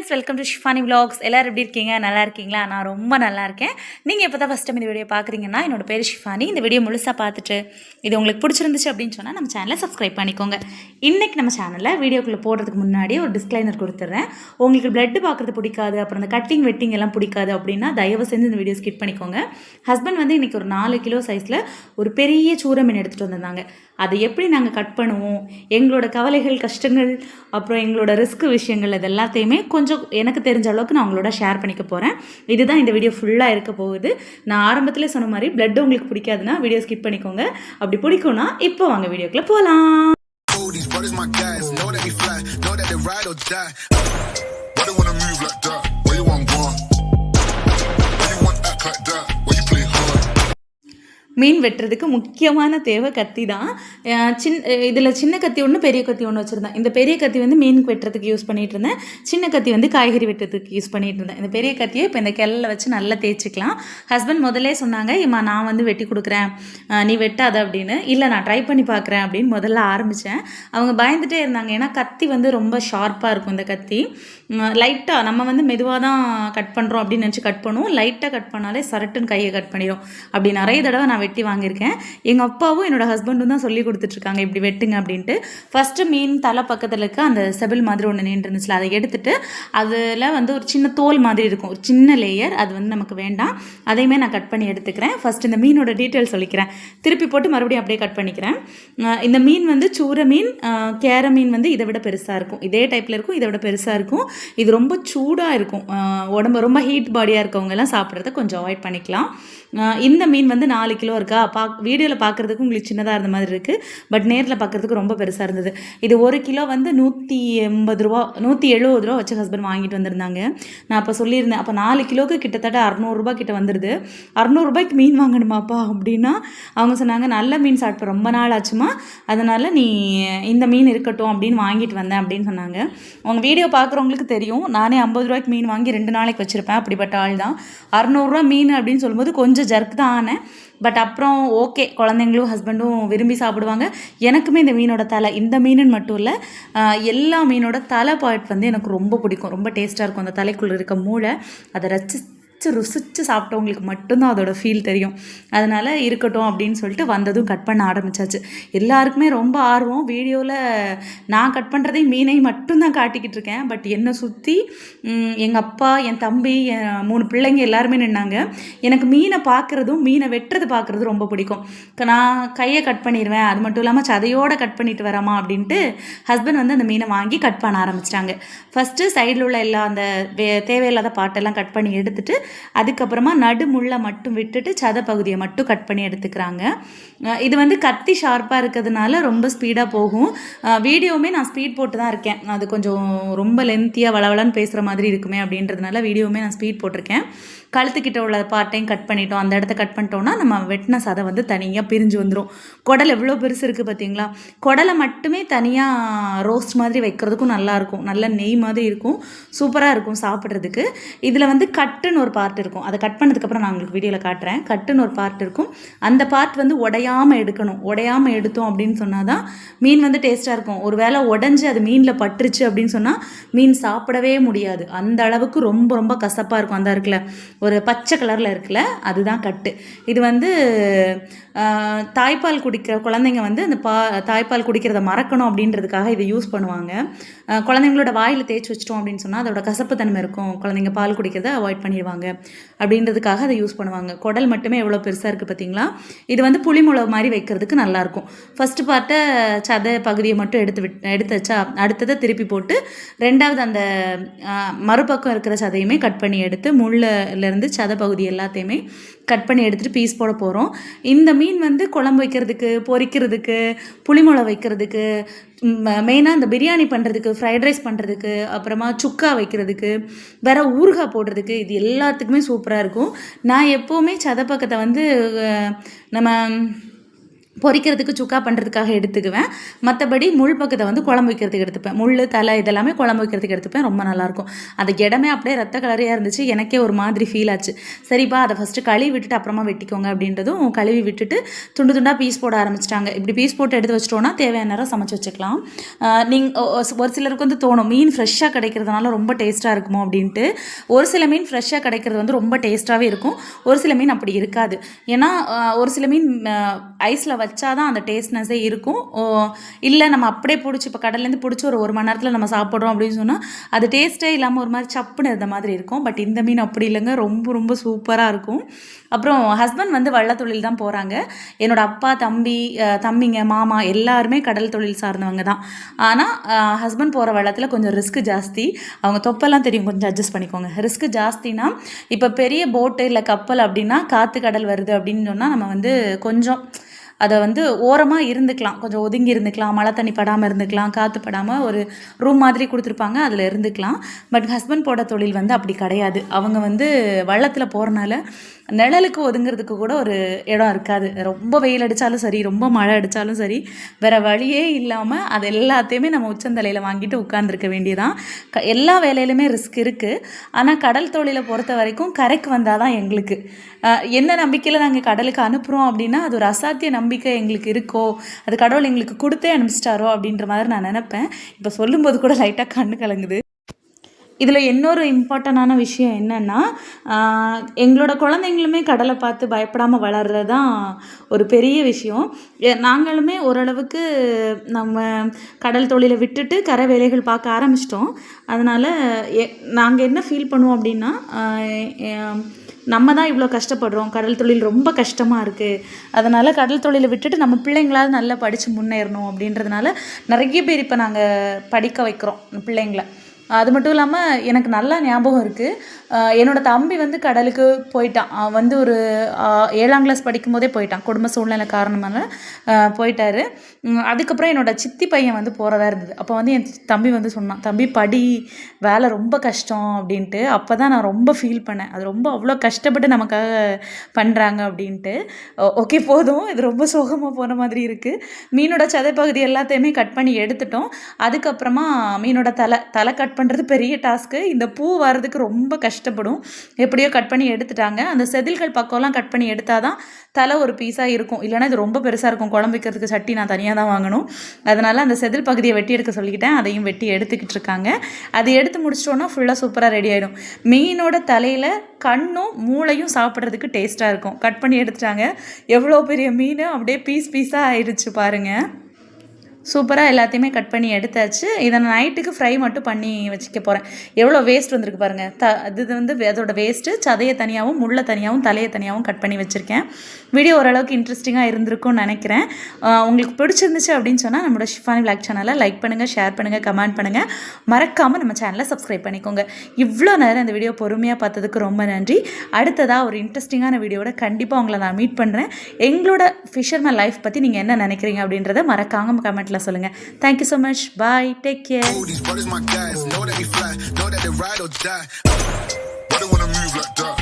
Friends, welcome to Shifani vlogs. எல்லோரும் எப்படி இருக்கீங்க? நல்லா இருக்கீங்களா? நான் ரொம்ப நல்லா இருக்கேன். நீங்கள் இப்போ தான் ஃபஸ்ட் டைம் இந்த வீடியோ பார்க்குறீங்கன்னா, என்னோட பேர் ஷிஃபானி. இந்த வீடியோ முழுசாக பார்த்துட்டு இது உங்களுக்கு பிடிச்சிருந்துச்சு அப்படின்னு சொன்னால் நம்ம சேனலை சப்ஸ்கிரைப் பண்ணிக்கோங்க. இன்றைக்கி நம்ம சேனலில் வீடியோக்குள்ளே போடுறதுக்கு முன்னாடி ஒரு டிஸ்க்ளைனர் கொடுத்துட்றேன். உங்களுக்கு பிளட்டு பார்க்குறது பிடிக்காது, அப்புறம் இந்த கட்டிங் வெட்டிங் எல்லாம் பிடிக்காது அப்படின்னா தயவு செஞ்சு இந்த வீடியோ ஸ்கிப் பண்ணிக்கோங்க. ஹஸ்பண்ட் வந்து இன்றைக்கி ஒரு 4 கிலோ சைஸில் ஒரு பெரிய சூர மீன் எடுத்துகிட்டு வந்திருந்தாங்க. அதை எப்படி நாங்கள் கட் பண்ணுவோம், எங்களோட கவலைகள், கஷ்டங்கள், அப்புறம் எங்களோட ரிஸ்க் விஷயங்கள் இது எல்லாத்தையுமே கொஞ்சம் எனக்கு தெரிஞ்ச அளவுக்கு நான் உங்களோட ஷேர் பண்ணிக்க போகிறேன். இதுதான் இந்த வீடியோ ஃபுல்லாக இருக்க போகுது. நான் ஆரம்பத்திலே சொன்ன மாதிரி பிளட் உங்களுக்கு பிடிக்காதுன்னா வீடியோ ஸ்கிப் பண்ணிக்கோங்க. அப்படி பிடிக்கும்னா இப்போ வாங்க வீடியோக்குள்ளே போகலாம். மீன் வெட்டுறதுக்கு முக்கியமான தேவை கத்தி தான். இதில் சின்ன கத்தி ஒன்று, பெரிய கத்தி ஒன்று வச்சுருந்தேன். இந்த பெரிய கத்தி வந்து மீன் வெட்டுறதுக்கு யூஸ் பண்ணிகிட்டு இருந்தேன். சின்ன கத்தி வந்து காய்கறி வெட்டுறதுக்கு யூஸ் பண்ணிகிட்டு இருந்தேன். இந்த பெரிய கத்தியை இப்போ இந்த கெல்லில் வச்சு நல்லா தேய்ச்சிக்கலாம். ஹஸ்பண்ட் முதல்லே சொன்னாங்க, இம்மா நான் வந்து வெட்டி கொடுக்குறேன், நீ வெட்டாத அப்படின்னு. இல்லை நான் ட்ரை பண்ணி பார்க்குறேன் அப்படின்னு முதல்ல ஆரம்பித்தேன். அவங்க பயந்துகிட்டே இருந்தாங்க. ஏன்னா கத்தி வந்து ரொம்ப ஷார்ப்பாக இருக்கும். இந்த கத்தி லைட்டாக நம்ம வந்து மெதுவாக தான் கட் பண்ணுறோம் அப்படின்னு நினச்சி கட் பண்ணுவோம். லைட்டாக கட் பண்ணாலே சரட்டுன்னு கையை கட் பண்ணிடும். அப்படி நிறைய தடவை நான் வெட்டி வாங்கியிருக்கேன். எங்கள் அப்பாவும் என்னோடய ஹஸ்பண்டும் தான் சொல்லி கொடுத்துட்ருக்காங்க இப்படி வெட்டுங்க அப்படின்ட்டு. ஃபஸ்ட்டு மீன் தலை பக்கத்தில் இருக்க அந்த செபிள் மாதிரி ஒன்று நின்றுருந்துச்சுல, அதை எடுத்துகிட்டு அதில் வந்து ஒரு சின்ன தோல் மாதிரி இருக்கும், ஒரு சின்ன லேயர், அது வந்து நமக்கு வேண்டாம். அதையுமே நான் கட் பண்ணி எடுத்துக்கிறேன். ஃபஸ்ட் இந்த மீனோட டீட்டெயில் சொல்லிக்கிறேன், திருப்பி போட்டு மறுபடியும் அப்படியே கட் பண்ணிக்கிறேன். இந்த மீன் வந்து சூர மீன், கேர மீன் வந்து இதை விட பெருசாக இருக்கும். இதே டைப்பில் இருக்கும், இதை விட பெருசாக இருக்கும். இது ரொம்ப சூடாக இருக்கும். உடம்பு ரொம்ப ஹீட் பாடியாக இருக்கவங்க எல்லாம் சாப்பிட்றத கொஞ்சம் அவாய்ட் பண்ணிக்கலாம். இந்த மீன் வந்து 4 கிலோ இருக்கா. வீடியோவில் பார்க்குறதுக்கு உங்களுக்கு சின்னதாக இருந்த மாதிரி இருக்குது, பட் நேரில் பார்க்குறதுக்கு ரொம்ப பெருசாக இருந்தது. இது 1 கிலோ வந்து 180 ரூபா 170 ரூபா வச்சு ஹஸ்பண்ட் வாங்கிட்டு வந்திருந்தாங்க. நான் அப்போ சொல்லியிருந்தேன், அப்போ 4 கிலோவுக்கு கிட்டத்தட்ட 600 ரூபா கிட்ட வந்துடுது. 600 ரூபாய்க்கு மீன் வாங்கணுமாப்பா அப்படின்னா அவங்க சொன்னாங்க, நல்ல மீன் சாப்பிட்டு ரொம்ப நாள் ஆச்சுமா, அதனால் நீ இந்த மீன் இருக்கட்டும் அப்படின்னு வாங்கிட்டு வந்தேன் அப்படின்னு சொன்னாங்க. அவங்க வீடியோ பார்க்குறவங்களுக்கு தெரியும், நானே 50 ரூபாய்க்கு மீன் வாங்கி 2 நாளைக்கு வச்சுருப்பேன். அப்படிப்பட்ட ஆள் தான். 600 ரூபா மீன் அப்படின்னு சொல்லும்போது கொஞ்சம் ஜர்க் தான் ஆனேன். பட் அப்புறம் ஓகே, குழந்தைங்களும் ஹஸ்பண்டும் விரும்பி சாப்பிடுவாங்க. எனக்குமே இந்த மீனோட தலை, இந்த மீனுன்னு மட்டும் இல்லை, எல்லா மீனோட தலை பார்ட் வந்து எனக்கு ரொம்ப பிடிக்கும். ரொம்ப டேஸ்ட்டாக இருக்கும். அந்த தலைக்குள்ளே இருக்க மூளை, அதை ருசிச்சு சாப்பிட்டவங்களுக்கு மட்டும்தான் அதோட ஃபீல் தெரியும். அதனால் இருக்கட்டும் அப்படின்னு சொல்லிட்டு வந்ததும் கட் பண்ண ஆரம்பித்தாச்சு. எல்லாருக்குமே ரொம்ப ஆர்வம். வீடியோவில் நான் கட் பண்ணுறதையும் மீனையும் மட்டும்தான் காட்டிக்கிட்டு இருக்கேன். பட் என்னை சுற்றி எங்கள் அப்பா, என் தம்பி, என் 3 பிள்ளைங்க எல்லாருமே நின்னாங்க. எனக்கு மீனை பார்க்குறதும் மீனை வெட்டுறது பார்க்குறதும் ரொம்ப பிடிக்கும். நான் கையை கட் பண்ணிடுவேன், அது மட்டும் இல்லாமல் சதையோடு கட் பண்ணிட்டு வரமா அப்படின்ட்டு ஹஸ்பண்ட் வந்து அந்த மீனை வாங்கி கட் பண்ண ஆரம்பிச்சிட்டாங்க. ஃபஸ்ட்டு சைடில் உள்ள எல்லா அந்த தேவையில்லாத பாட்டெல்லாம் கட் பண்ணி எடுத்துட்டு அதுக்கப்புறமா நடுமுள்ள மட்டும் விட்டுட்டு சதை பகுதியை மட்டும் கட் பண்ணி எடுத்துக்கிறாங்க. இது வந்து கத்தி ஷார்ப்பாக இருக்கிறதுனால ரொம்ப ஸ்பீடாக போகும். வீடியோவுமே நான் ஸ்பீட் போட்டு தான் இருக்கேன். அது கொஞ்சம் ரொம்ப லென்த்தியாக வளவலன்னு பேசுகிற மாதிரி இருக்குமே அப்படின்றதுனால வீடியோவுமே நான் ஸ்பீட் போட்டிருக்கேன். கழுத்துக்கிட்ட உள்ள பார்ட்டையும் கட் பண்ணிட்டோம். அந்த இடத்த கட் பண்ணிட்டோம்னா நம்ம வெட்டின சதை வந்து தனியாக பிரிஞ்சு வந்துடும். குடல் எவ்வளோ பெருசு இருக்குது பார்த்தீங்களா. குடலை மட்டுமே தனியாக ரோஸ்ட் மாதிரி வைக்கிறதுக்கும் நல்லாயிருக்கும். நல்ல நெய் மாதிரி இருக்கும், சூப்பராக இருக்கும் சாப்பிட்றதுக்கு. இதில் வந்து கட்டுன்னு ஒரு பார்ட் இருக்கும். அதை கட் பண்ணதுக்கப்புறம் நான் உங்களுக்கு வீடியோவில் காட்டுறேன். கட்டுன்னு ஒரு பார்ட் இருக்கும். அந்த பார்ட் வந்து உடையாமல் எடுக்கணும். உடையாமல் எடுத்தோம் அப்படின்னு சொன்னால் தான் மீன் வந்து டேஸ்ட்டாக இருக்கும். ஒரு வேளை உடஞ்சி அது மீனில் பட்டுருச்சு அப்படின்னு சொன்னால் மீன் சாப்பிடவே முடியாது. அந்த அளவுக்கு ரொம்ப ரொம்ப கசப்பாக இருக்கும். அந்த இருக்குல்ல, ஒரு பச்சை கலரில் இருக்குல்ல, அதுதான் கட்டு. இது வந்து தாய்ப்பால் குடிக்கிற குழந்தைங்க வந்து அந்த தாய்ப்பால் குடிக்கிறத மறக்கணும் அப்படின்றதுக்காக இதை யூஸ் பண்ணுவாங்க. குழந்தைங்களோட வாயில் தேய்ச்சி வச்சிட்டோம் அப்படின்னு சொன்னால் அதோட கசப்பு தன்மை இருக்கும், குழந்தைங்க பால் குடிக்கிறத அவாய்ட் பண்ணிடுவாங்க அப்படின்றதுக்காக அதை யூஸ் பண்ணுவாங்க. குடல் மட்டுமே எவ்வளோ பெருசாக இருக்குது பார்த்தீங்களா. இது வந்து புளிமுளகு மாதிரி வைக்கிறதுக்கு நல்லாயிருக்கும். ஃபஸ்ட்டு பார்ட்டை சதை பகுதியை மட்டும் எடுத்து வச்சா அடுத்ததை திருப்பி போட்டு ரெண்டாவது அந்த மறுபக்கம் இருக்கிற சதையுமே கட் பண்ணி எடுத்து முள்ளிலேருந்து சதை பகுதி எல்லாத்தையுமே கட் பண்ணி எடுத்துகிட்டு பீஸ் போட போகிறோம். இந்த மீன் வந்து குழம்பு வைக்கிறதுக்கு, பொரிக்கிறதுக்கு, புளிமுளகு வைக்கிறதுக்கு, மெயினாக இந்த பிரியாணி பண்ணுறதுக்கு, ஃப்ரைட் ரைஸ் பண்ணுறதுக்கு, அப்புறமா சுக்கா வைக்கிறதுக்கு, வேறு ஊறுகாய் போடுறதுக்கு, இது எல்லாத்துக்குமே சூப்பராக இருக்கும். நான் எப்போவுமே சதை பக்கத்தை வந்து நம்ம பொரிக்கிறதுக்கு சுக்கா பண்ணுறதுக்காக எடுத்துக்குவேன். மற்றபடி முள் பக்கத்தை வந்து குழம்பு வைக்கிறதுக்கு எடுத்துப்பேன். முள் தலை இதெல்லாமே குழம்பு வைக்கிறதுக்கு எடுத்துப்பேன். ரொம்ப நல்லாயிருக்கும். அந்த இடமே அப்படியே ரத்த கலரையாக இருந்துச்சு. எனக்கே ஒரு மாதிரி ஃபீல் ஆச்சு. சரிப்பா அதை ஃபஸ்ட்டு கழுவி விட்டுட்டு அப்புறமா வெட்டிக்கோங்க அப்படின்றதும் கழுவி விட்டுட்டு துண்டு துண்டாக பீஸ் போட ஆரம்பிச்சிட்டாங்க. இப்படி பீஸ் போட்டு எடுத்து வச்சிட்டோன்னா தேவையான நேரம் சமைச்சு வச்சுக்கலாம். ஒரு சிலருக்கு வந்து தோணும் மீன் ஃப்ரெஷ்ஷாக கிடைக்கிறதுனால ரொம்ப டேஸ்ட்டாக இருக்குமோ அப்படின்ட்டு. ஒரு சில மீன் ஃப்ரெஷ்ஷாக கிடைக்கிறது வந்து ரொம்ப டேஸ்ட்டாகவே இருக்கும். ஒரு சில மீன் அப்படி இருக்காது. ஏன்னா ஒரு சில மீன் ஐஸில் வச்சாதான் அந்த டேஸ்ட்னஸே இருக்கும். இல்லை நம்ம அப்படியே பிடிச்சி இப்போ கடல்லேருந்து பிடிச்சி ஒரு மணி நேரத்தில் நம்ம சாப்பிட்றோம் அப்படின்னு சொன்னால் அது டேஸ்ட்டே இல்லாமல் ஒரு மாதிரி சப்புன்னு இருந்த மாதிரி இருக்கும். பட் இந்த மீன் அப்படி இல்லைங்க, ரொம்ப ரொம்ப சூப்பராக இருக்கும். அப்புறம் ஹஸ்பண்ட் வந்து வள்ளத் தொழில் தான் போகிறாங்க. என்னோடய அப்பா தம்பிங்க மாமா எல்லாருமே கடல் தொழில் சார்ந்தவங்க தான். ஆனால் ஹஸ்பண்ட் போகிற வள்ளத்தில் கொஞ்சம் ரிஸ்க் ஜாஸ்தி. அவங்க தொப்பெல்லாம் தெரியும், கொஞ்சம் அட்ஜஸ்ட் பண்ணிக்கோங்க. ரிஸ்க் ஜாஸ்தினா இப்போ பெரிய போட்டு இல்லை கப்பல் அப்படின்னா காற்று கடல் வருது அப்படின்னு சொன்னால் நம்ம வந்து கொஞ்சம் அதை வந்து ஓரமாக இருந்துக்கலாம், கொஞ்சம் ஒதுங்கி இருந்துக்கலாம், மழை தண்ணி படாமல் இருந்துக்கலாம், காற்று படாமல் ஒரு ரூம் மாதிரி கொடுத்துருப்பாங்க, அதில் இருந்துக்கலாம். பட் ஹஸ்பண்ட் போட தொழில் வந்து அப்படி கிடையாது. அவங்க வந்து வள்ளத்தில் போகிறனால நிழலுக்கு ஒதுங்கிறதுக்கு கூட ஒரு இடம் இருக்காது. ரொம்ப வெயில் அடித்தாலும் சரி, ரொம்ப மழை அடித்தாலும் சரி, வேறு வழியே இல்லாமல் அது எல்லாத்தையுமே நம்ம உச்சந்தலையில் வாங்கிட்டு உட்காந்துருக்க வேண்டியதான். எல்லா வேலையிலுமே ரிஸ்க் இருக்குது. ஆனால் கடல் தொழிலை பொறுத்த வரைக்கும் கரைக்கு வந்தால் தான் எங்களுக்கு என்ன நம்பிக்கையில் நாங்கள் கடலுக்கு அனுப்புகிறோம் அப்படின்னா அது ஒரு அசாத்திய நம்பிக்கை எங்களுக்கு இருக்கோ, அது கடவுள் எங்களுக்கு கொடுத்தே அனுப்பிச்சிட்டாரோ அப்படின்ற மாதிரி நான் நினப்பேன். இப்போ சொல்லும்போது கூட லைட்டாக கண்ணு கலங்குது. இதில் இன்னொரு இம்பார்ட்டண்டான விஷயம் என்னென்னா, எங்களோட குழந்தைங்களுமே கடலை பார்த்து பயப்படாமல் வளர்றது தான் ஒரு பெரிய விஷயம். நாங்களுமே ஓரளவுக்கு நம்ம கடல் தொழிலை விட்டுட்டு கரை வேலைகள் பார்க்க ஆரம்பிச்சிட்டோம். அதனால் நாங்கள் என்ன ஃபீல் பண்ணுவோம் அப்படின்னா, நம்ம தான் இவ்வளோ கஷ்டப்படுறோம், கடல் தொழில் ரொம்ப கஷ்டமாக இருக்குது, அதனால் கடல் தொழிலை விட்டுட்டு நம்ம பிள்ளைங்களாவது நல்லா படித்து முன்னேறணும் அப்படின்றதுனால நிறைய பேர் இப்போ நாங்கள் படிக்க வைக்கிறோம் பிள்ளைங்கள. அது மட்டும் இல்லாமல் எனக்கு நல்லா ஞாபகம் இருக்குது, என்னோடய தம்பி வந்து கடலுக்கு போயிட்டான். அவன் வந்து ஒரு 7ஆம் கிளாஸ் படிக்கும் போதே போயிட்டான், குடும்ப சூழ்நிலை காரணமாக போயிட்டார். அதுக்கப்புறம் என்னோடய சித்தி பையன் வந்து போகிறதா இருந்தது. அப்போ வந்து என் தம்பி வந்து சொன்னான், தம்பி படி, வேலை ரொம்ப கஷ்டம் அப்படின்ட்டு. அப்போ தான் நான் ரொம்ப ஃபீல் பண்ணேன், அது ரொம்ப அவ்வளோ கஷ்டப்பட்டு நமக்காக பண்ணுறாங்க அப்படின்ட்டு. ஓகே போதும், இது ரொம்ப சோகமாக போன மாதிரி இருக்குது. மீனோட சதைப்பகுதி எல்லாத்தையுமே கட் பண்ணி எடுத்துட்டோம். அதுக்கப்புறமா மீனோட தலை கட் பண்ணுறது பெரிய டாஸ்க்கு. இந்த பூ வர்றதுக்கு ரொம்ப கஷ்டப்படும். எப்படியோ கட் பண்ணி எடுத்துட்டாங்க. அந்த செதில்கள் பக்கம்லாம் கட் பண்ணி எடுத்தால் தான் தலை ஒரு பீஸாக இருக்கும். இல்லைனா இது ரொம்ப பெருசாக இருக்கும், குழம்பு வைக்கிறதுக்கு சட்டி நான் தனியாக தான் வாங்கணும். அதனால் அந்த செதில் பகுதியை வெட்டி எடுக்க சொல்லிக்கிட்டேன். அதையும் வெட்டி எடுத்துக்கிட்டு இருக்காங்க. அது எடுத்து முடிச்சிட்டோன்னா ஃபுல்லாக சூப்பராக ரெடி ஆகிடும். மீனோட தலையில் கண்ணும் மூளையும் சாப்பிட்றதுக்கு டேஸ்ட்டாக இருக்கும். கட் பண்ணி எடுத்துட்டாங்க. எவ்வளோ பெரிய மீன் அப்படியே பீஸாக ஆயிடுச்சு பாருங்கள். சூப்பராக எல்லாத்தையுமே கட் பண்ணி எடுத்தாச்சு. இதை நான் நைட்டுக்கு ஃப்ரை மட்டும் பண்ணி வச்சுக்க போகிறேன். எவ்வளோ வேஸ்ட் வந்திருக்கு பாருங்கள். இது வந்து அதோட வேஸ்ட்டு சதையை தனியாகவும் முள்ளை தனியாகவும் தலையை தனியாகவும் கட் பண்ணி வச்சுருக்கேன். வீடியோ ஓரளவுக்கு இன்ட்ரெஸ்டிங்காக இருந்திருக்கும்னு நினைக்கிறேன். உங்களுக்கு பிடிச்சிருந்துச்சு அப்படின்னு சொன்னால் நம்மளோட ஷிஃபானி விளாக் சேனலை லைக் பண்ணுங்கள், ஷேர் பண்ணுங்கள், கமெண்ட் பண்ணுங்கள். மறக்காமல் நம்ம சேனலை சப்ஸ்கிரைப் பண்ணிக்கோங்க. இவ்வளோ நேரம் இந்த வீடியோ பொறுமையாக பார்த்ததுக்கு ரொம்ப நன்றி. அடுத்ததாக ஒரு இன்ட்ரெஸ்டிங்கான வீடியோட கண்டிப்பாக உங்களை நான் மீட் பண்ணுறேன். எங்களோட ஃபிஷர்மேன் லைஃப் பற்றி நீங்கள் என்ன நினைக்கிறீங்க அப்படின்றத மறக்காமல் கமெண்ட்டில் சொல்லுங்க. Thank you so much. Bye. Take care. These brothers my guys. Know that they fly. Know that they ride or die. Why they wanna move like that?